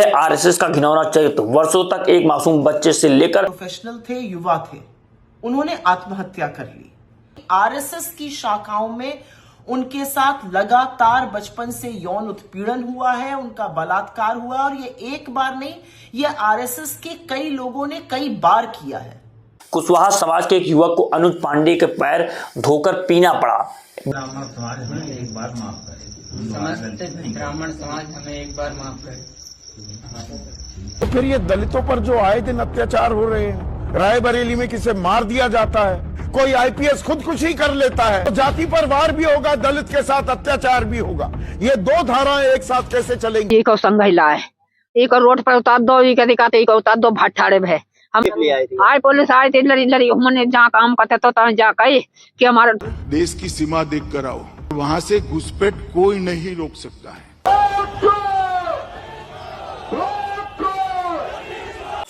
यह है आरएसएस का घिनौना चरित्र। वर्षों तक एक मासूम बच्चे से लेकर प्रोफेशनल थे, युवा थे, उन्होंने आत्महत्या कर ली। आरएसएस की शाखाओं में उनके साथ लगातार बचपन से यौन उत्पीड़न हुआ है, उनका बलात्कार हुआ, और ये एक बार नहीं, ये आरएसएस के कई लोगों ने कई बार किया है। कुशवाहा समाज के एक युवक को अनुज पांडे के पैर धोकर पीना पड़ा। ब्राह्मण समाज हमें एक बार माफ करे, ब्राह्मण समाज हमें एक बार माफ करे। तो फिर ये दलितों पर जो आए दिन अत्याचार हो रहे हैं, रायबरेली में किसे मार दिया जाता है, कोई आईपीएस खुदकुशी कर लेता है, तो जाति पर वार भी होगा, दलित के साथ अत्याचार भी होगा। ये दो धाराएं एक साथ कैसे चलेंगी? एक संघिला है, एक रोड पर उतार दो, एक उतार दो, भाठाड़े में हम आए, पुलिस आए थे, लड़ी हमने जहाँ काम करते तो जा कहे कि हमारा देश की सीमा देख कर आओ, वहाँ से घुसपैठ कोई नहीं रोक सकता है।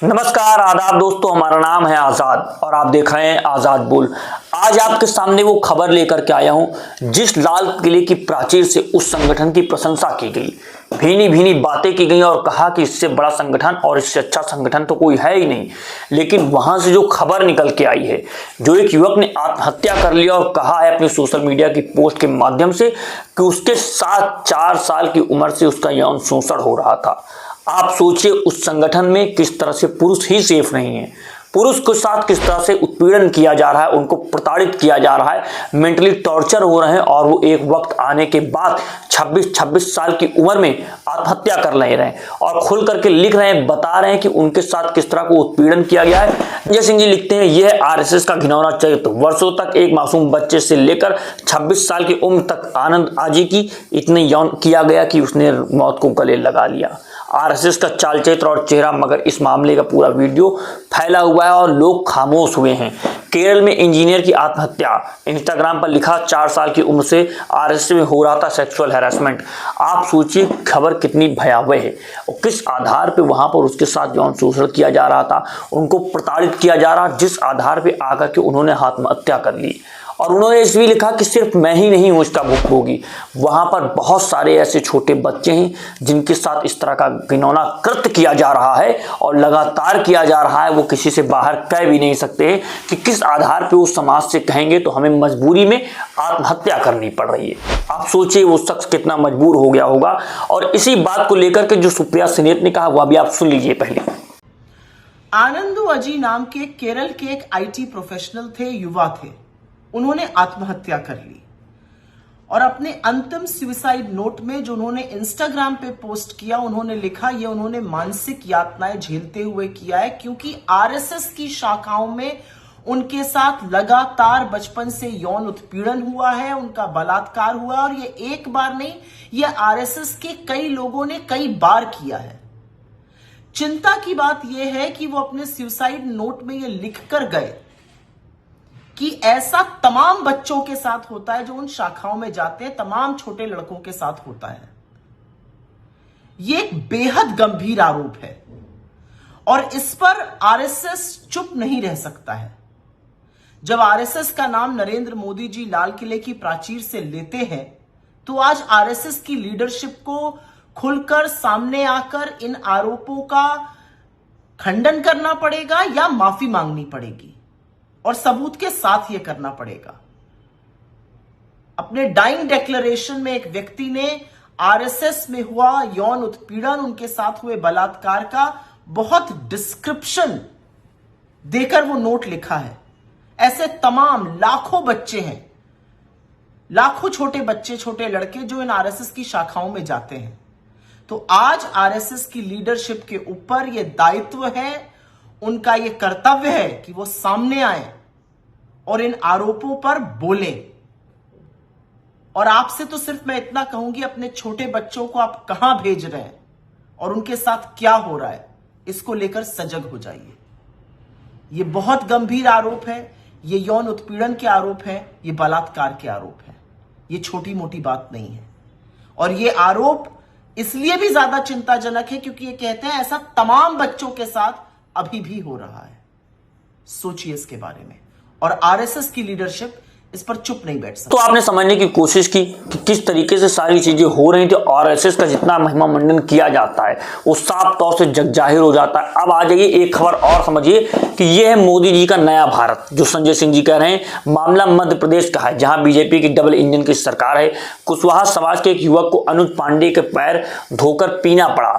नमस्कार, आदाब दोस्तों, हमारा नाम है आजाद और आप देख रहे हैं आजाद बोल। आज आपके सामने वो खबर लेकर के आया हूं जिस लाल किले की प्राचीर से उस संगठन की प्रशंसा की गई, भीनी भीनी बातें की गई और कहा कि इससे बड़ा संगठन और इससे अच्छा संगठन तो कोई है ही नहीं। लेकिन वहां से जो खबर निकल के आई है, जो एक युवक ने आत्महत्या कर लिया और कहा है अपनी सोशल मीडिया की पोस्ट के माध्यम से कि उसके साथ 4 साल की उम्र से उसका यौन शोषण हो रहा था। आप सोचिए, उस संगठन में किस तरह से पुरुष ही सेफ नहीं है, पुरुष के साथ किस तरह से उत्पीड़न किया जा रहा है, उनको प्रताड़ित किया जा रहा है, मेंटली टॉर्चर हो रहे हैं और वो एक वक्त आने के बाद 26 साल की उम्र में आत्महत्या कर ले रहे हैं और खुल करके लिख रहे हैं, बता रहे हैं कि उनके साथ किस तरह को उत्पीड़न किया गया है। जय सिंह जी लिखते हैं, यह है आरएसएस का घिनौना चरित्र। वर्षों तक एक मासूम बच्चे से लेकर 26 साल की उम्र तक आनंद आजी की इतने यौन किया गया कि उसने मौत को गले लगा लिया। आरएसएस का चाल चरित्र और चेहरा, मगर इस मामले का पूरा वीडियो फैला हुआ है और लोग खामोश हुए हैं। केरल में इंजीनियर की आत्महत्या, इंस्टाग्राम पर लिखा 4 साल की उम्र से आरएसएस में हो रहा था सेक्सुअल हैरेसमेंट। आप सोचिए खबर कितनी भयावह है और किस आधार पे वहां पर उसके साथ यौन शोषण किया जा रहा था, उनको प्रताड़ित किया जा रहा, जिस आधार पे आकर के उन्होंने आत्महत्या कर ली। और उन्होंने इस भी लिखा कि सिर्फ मैं ही नहीं हूं इसका भुक्तभोगी, वहां पर बहुत सारे ऐसे छोटे बच्चे हैं जिनके साथ इस तरह का घिनौना कृत्य किया जा रहा है और लगातार किया जा रहा है। वो किसी से बाहर कह भी नहीं सकते कि किस आधार पे वो समाज से कहेंगे तो हमें मजबूरी में आत्महत्या करनी पड़ रही है। आप सोचिए वो शख्स कितना मजबूर हो गया होगा। और इसी बात को लेकर के जो सुप्रिया सिनेत ने कहा वह भी आप सुन लीजिए। पहले आनंदू अजी नाम के केरल के एक आईटी प्रोफेशनल थे, युवा थे, उन्होंने आत्महत्या कर ली और अपने अंतिम सुसाइड नोट में जो उन्होंने इंस्टाग्राम पे पोस्ट किया, उन्होंने लिखा ये उन्होंने मानसिक यातनाएं झेलते हुए किया है, क्योंकि आरएसएस की शाखाओं में उनके साथ लगातार बचपन से यौन उत्पीड़न हुआ है, उनका बलात्कार हुआ, और ये एक बार नहीं, ये आरएसएस के कई लोगों ने कई बार किया है। चिंता की बात यह है कि वो अपने सुसाइड नोट में ये लिख कर गए कि ऐसा तमाम बच्चों के साथ होता है जो उन शाखाओं में जाते हैं, तमाम छोटे लड़कों के साथ होता है। यह एक बेहद गंभीर आरोप है और इस पर आरएसएस चुप नहीं रह सकता है। जब आरएसएस का नाम नरेंद्र मोदी जी लाल किले की प्राचीर से लेते हैं, तो आज आरएसएस की लीडरशिप को खुलकर सामने आकर इन आरोपों का खंडन करना पड़ेगा या माफी मांगनी पड़ेगी, और सबूत के साथ यह करना पड़ेगा। अपने डाइंग डिक्लेरेशन में एक व्यक्ति ने आरएसएस में हुआ यौन उत्पीड़न, उनके साथ हुए बलात्कार का बहुत डिस्क्रिप्शन देकर वो नोट लिखा है। ऐसे तमाम लाखों बच्चे हैं, लाखों छोटे बच्चे, छोटे लड़के जो इन आरएसएस की शाखाओं में जाते हैं। तो आज आरएसएस की लीडरशिप के ऊपर यह दायित्व है, उनका यह कर्तव्य है कि वो सामने आए और इन आरोपों पर बोले। और आपसे तो सिर्फ मैं इतना कहूंगी, अपने छोटे बच्चों को आप कहां भेज रहे हैं और उनके साथ क्या हो रहा है, इसको लेकर सजग हो जाइए। ये बहुत गंभीर आरोप है, ये यौन उत्पीड़न के आरोप है, ये बलात्कार के आरोप है, ये छोटी मोटी बात नहीं है। और ये आरोप इसलिए भी ज्यादा चिंताजनक है क्योंकि ये कहते हैं ऐसा तमाम बच्चों के साथ अभी भी हो रहा है। सोचिए इसके बारे में। और आरएसएस की लीडरशिप इस पर चुप नहीं बैठ सकते। तो आपने समझने की कोशिश की कि किस तरीके से सारी चीजें हो रही थी। आरएसएस का जितना महिमा मंडन किया जाता है वो साफ तौर से जग जाहिर हो जाता है। अब आ जाइए एक खबर और समझिए कि यह है मोदी जी का नया भारत, जो संजय सिंह जी कह रहे हैं। मामला मध्य प्रदेश का है, जहां बीजेपी की डबल इंजन की सरकार है। कुशवाहा समाज के एक युवक को अनुज पांडे के पैर धोकर पीना पड़ा।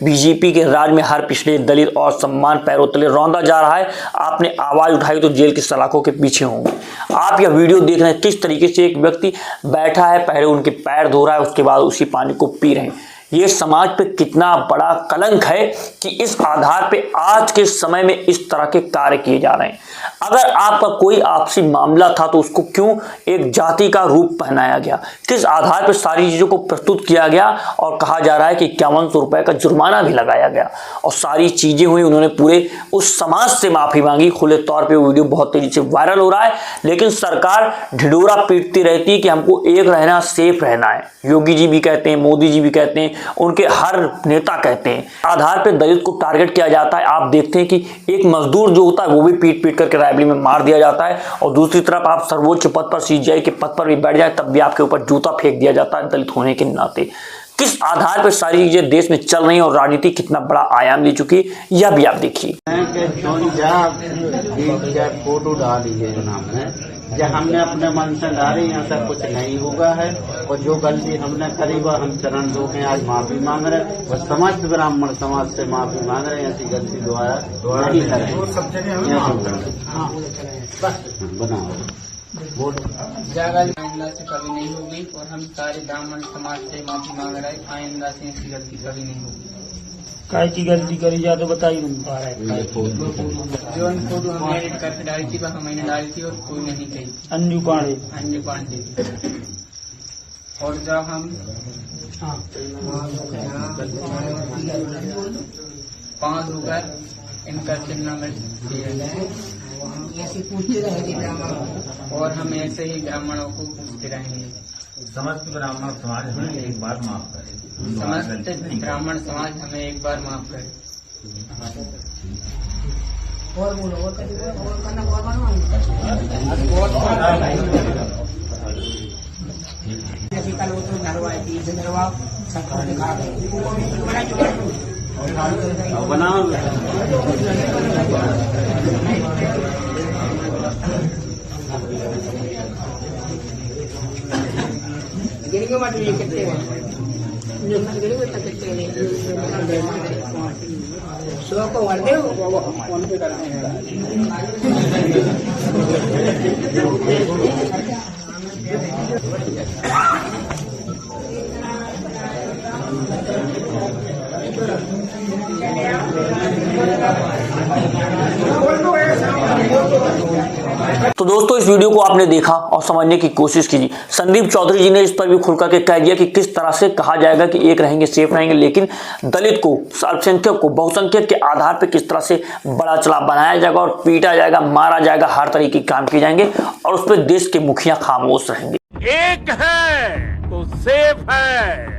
बीजेपी के राज में हर पिछड़े दलित और सम्मान पैरों तले रौंदा जा रहा है। आपने आवाज उठाई तो जेल की सलाखों के पीछे होंगे। आप यह वीडियो देख रहे हैं किस तरीके से एक व्यक्ति बैठा है, पहले उनके पैर धो रहा है, उसके बाद उसी पानी को पी रहे हैं। ये समाज पे कितना बड़ा कलंक है कि इस आधार पे आज के समय में इस तरह के कार्य किए जा रहे हैं। अगर आपका कोई आपसी मामला था तो उसको क्यों एक जाति का रूप पहनाया गया, किस आधार पर सारी चीजों को प्रस्तुत किया गया और कहा जा रहा है कि 5100 रुपए का जुर्माना भी लगाया गया और सारी चीजें हुई। उन्होंने पूरे उस समाज से माफी मांगी खुले तौर पे। वीडियो बहुत तेजी से वायरल हो रहा है, लेकिन सरकार ढिढोरा पीटती रहती है कि हमको एक रहना, सेफ रहना है। योगी जी भी कहते हैं, मोदी जी भी कहते हैं, उनके हर नेता कहते हैं। आधार पे दलित को टारगेट किया जाता है। आप देखते हैं कि एक मजदूर जो होता है वो भी पीट पीट करके रायबरेली में मार दिया जाता है, और दूसरी तरफ आप सर्वोच्च पद पर, सीजीआई के पद पर भी बैठ जाए तब भी आपके ऊपर जूता फेंक दिया जाता है दलित होने के नाते। किस आधार पर सारी चीजें देश में चल रही हैं और राजनीति कितना बड़ा आयाम ले चुकी है, यह भी आप देखिए। फोटो डाली है हमने, जब हमने अपने मन से डाली, यहाँ तक कुछ नहीं हुआ है। और जो गलती हमने करी वह हम चरण धो के आज माफी मांग रहे हैं और समस्त ब्राह्मण समाज से माफी मांग रहे हैं। ऐसी गलती दोबारा नहीं करें। बनाओ आइंदा से कभी नहीं होगी और हम सारे ब्राह्मण समाज से माफी मांग रहे हैं। आइंदा से ऐसी गलती कभी नहीं होगी। काय की गलती करी जा तो बताइए। जो फोटो हमने एडिट करके डाली थी वह मैंने डाली थी और कोई नहीं कही। अंजू पांडे और जब हम 5 होकर इनका चिन्ह में और हम ऐसे ही ब्राह्मणों को पूछते रहेंगे। समस्त ब्राह्मण समाज हमें एक बार माफ करे। समस्त ब्राह्मण समाज हमें एक बार माफ करे। और बोलो, और करना और बनाओ। गिरिंगो माटी ये कितने हैं? जो गिरिंगो तक कितने हैं? सो को वर्दे वो फोन पे करते हैं। तो दोस्तों इस वीडियो को आपने देखा और समझने की कोशिश कीजिए। संदीप चौधरी जी ने इस पर भी खुल करके कह दिया कि किस तरह से कहा जाएगा कि एक रहेंगे, सेफ रहेंगे, लेकिन दलित को, अल्पसंख्यक को बहुसंख्यक के आधार पर किस तरह से बड़ा चला बनाया जाएगा और पीटा जाएगा, मारा जाएगा, हर तरीके के काम किए जाएंगे और उस पर देश के मुखिया खामोश रहेंगे। एक है तो सेफ है।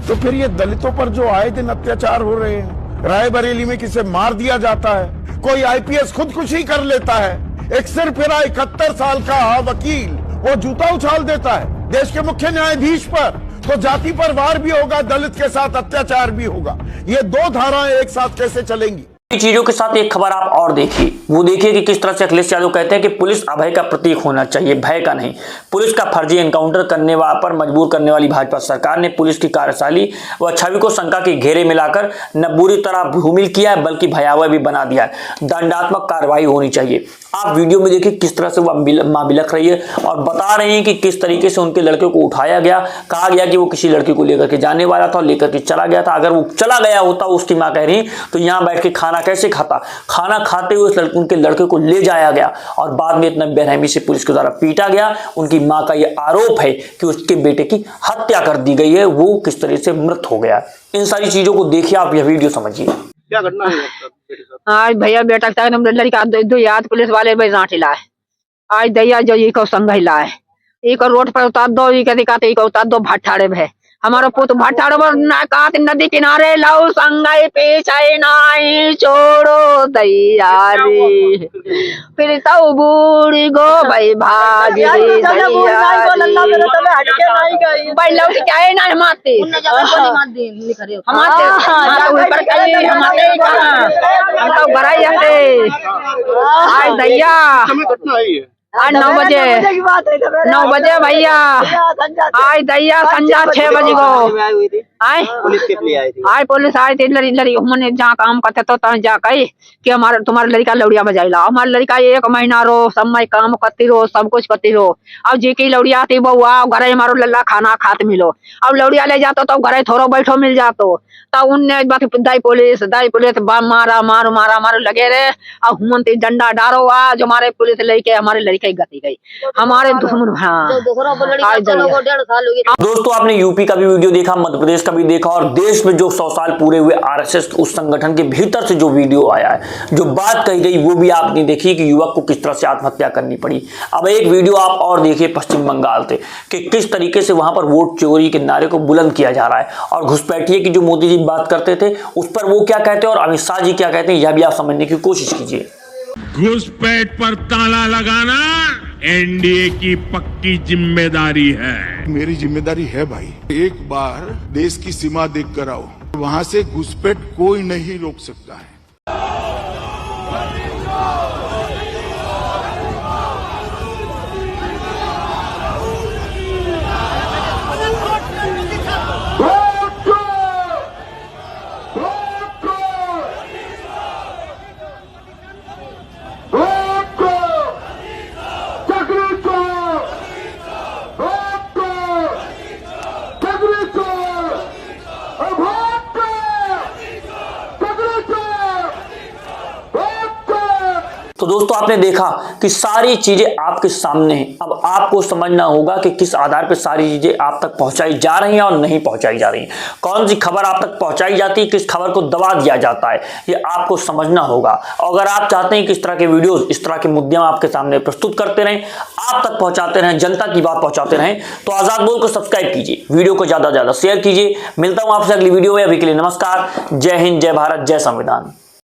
तो फिर ये दलितों पर जो आए दिन अत्याचार हो रहे हैं, रायबरेली में किसे मार दिया जाता है, कोई आईपीएस खुदकुशी कर लेता है, एक सिरफिरा 71 साल का वकील वो जूता उछाल देता है देश के मुख्य न्यायाधीश पर, तो जाति पर वार भी होगा, दलित के साथ अत्याचार भी होगा। ये दो धाराएं एक साथ कैसे चलेंगी? चीजों के साथ एक खबर आप और देखिए। वो देखिए कि किस तरह से अखिलेश यादव कहते हैं कि पुलिस अभय का प्रतीक होना चाहिए, भय का नहीं। पुलिस का फर्जी एनकाउंटर करने पर मजबूर करने वाली भाजपा सरकार ने पुलिस की कार्यशैली व छवि को शंका के घेरे में लाकर न बुरी तरह भूमिल किया है बल्कि भयावह भी बना दिया है। दंडात्मक कार्रवाई होनी चाहिए। आप वीडियो में देखिए किस तरह से वह मां बिलख रही है और बता रहे हैं कि किस तरीके से उनके लड़के को उठाया गया। कहा गया कि वो किसी लड़के को लेकर के जाने वाला था और लेकर के चला गया था। अगर वो चला गया होता, उसकी मां कह रही, तो यहाँ बैठ के खाना कैसे खाता। खाना खाते हुए उनके लड़के को ले जाया गया और बाद में इतना बेरहमी से पुलिस के द्वारा पीटा गया। उनकी मां का यह आरोप है कि उसके बेटे की हत्या कर दी गई है, वो किस तरह से मृत हो गया। इन सारी चीजों को देखिए, आप यह वीडियो समझिए। क्या घटना है? आज भैया बेटा लड़का दो याद पुलिस वाले जाट लाए। आज दैया जो ये को संघ लाए, एक रोड पर उतार दो, ये कहते कहते उतार दो भाठाड़े भे। हमारो पुत भट्टारो कात नदी किनारे लाओ संगाई पीछे नाई छोड़ो दैया रे फिर तो बूढ़ी गो भाई भाजी भाई लौट क्या है ना हमारे हम तो घराई जाते आज दैया आज 9 बजे 9 बजे भैया आज दैया संजा 6 बजे को आए पुलिस के लिए आई थी। आए पुलिस आई थी लड़ी हमने जहाँ काम करते तो तहाँ जा कही कि हमारा तुम्हारा लड़का लौड़िया बजाइला हमारा लड़का 1 महीना रो समय काम करती रो सब कुछ करती रो अब जी की लौड़िया थी बउआ घरे मारो लल्ला खाना खात मिलो अब लौड़िया ले जातो तो घरे थोड़ो बैठो मिल जातो तब उनने दाई पुलिस मारा मारो लगे रहे अब हुमन डंडा डारो आज हमारे पुलिस लेके हमारे लड़के गति गई हमारे दुश्मन। हाँ दोस्तों आपने यूपी का भी वीडियो देखा, मध्य प्रदेश का भी देखा और देश में जो 100 साल पूरे हुए आरएसएस उस संगठन के भीतर से जो वीडियो आया है, जो बात कही गई वो भी आपने देखी कि युवक को किस तरह से आत्महत्या करनी पड़ी। अब एक वीडियो आप और देखिए पश्चिम बंगाल से कि किस तरीके से वहां पर वोट चोरी के नारे को बुलंद किया जा रहा है और घुसपैठिए की जो मोदी जी बात करते थे उस पर वो क्या कहते हैं और अमित शाह जी क्या कहते हैं, यह भी आप समझने की कोशिश कीजिए। घुसपैठ पर ताला लगाना एनडीए की पक्की जिम्मेदारी है। मेरी जिम्मेदारी है भाई, एक बार देश की सीमा देख कर आओ, वहां से घुसपैठ कोई नहीं रोक सकता है। तो दोस्तों आपने देखा कि सारी चीजें आपके सामने हैं। अब आपको समझना होगा कि किस आधार पर सारी चीजें आप तक पहुंचाई जा रही हैं और नहीं पहुंचाई जा रही हैं। कौन सी खबर आप तक पहुंचाई जाती है, किस खबर को दबा दिया जाता है, ये आपको समझना होगा। और अगर आप चाहते हैं कि इस तरह के वीडियोस, इस तरह के मुद्दे आपके सामने प्रस्तुत करते रहें, आप तक पहुंचाते रहें, जनता की बात पहुंचाते रहें, तो आजाद बोल को सब्सक्राइब कीजिए, वीडियो को ज्यादा से ज्यादा शेयर कीजिए। मिलता हूं आपसे अगली वीडियो में, अभी के लिए नमस्कार, जय हिंद, जय भारत, जय संविधान।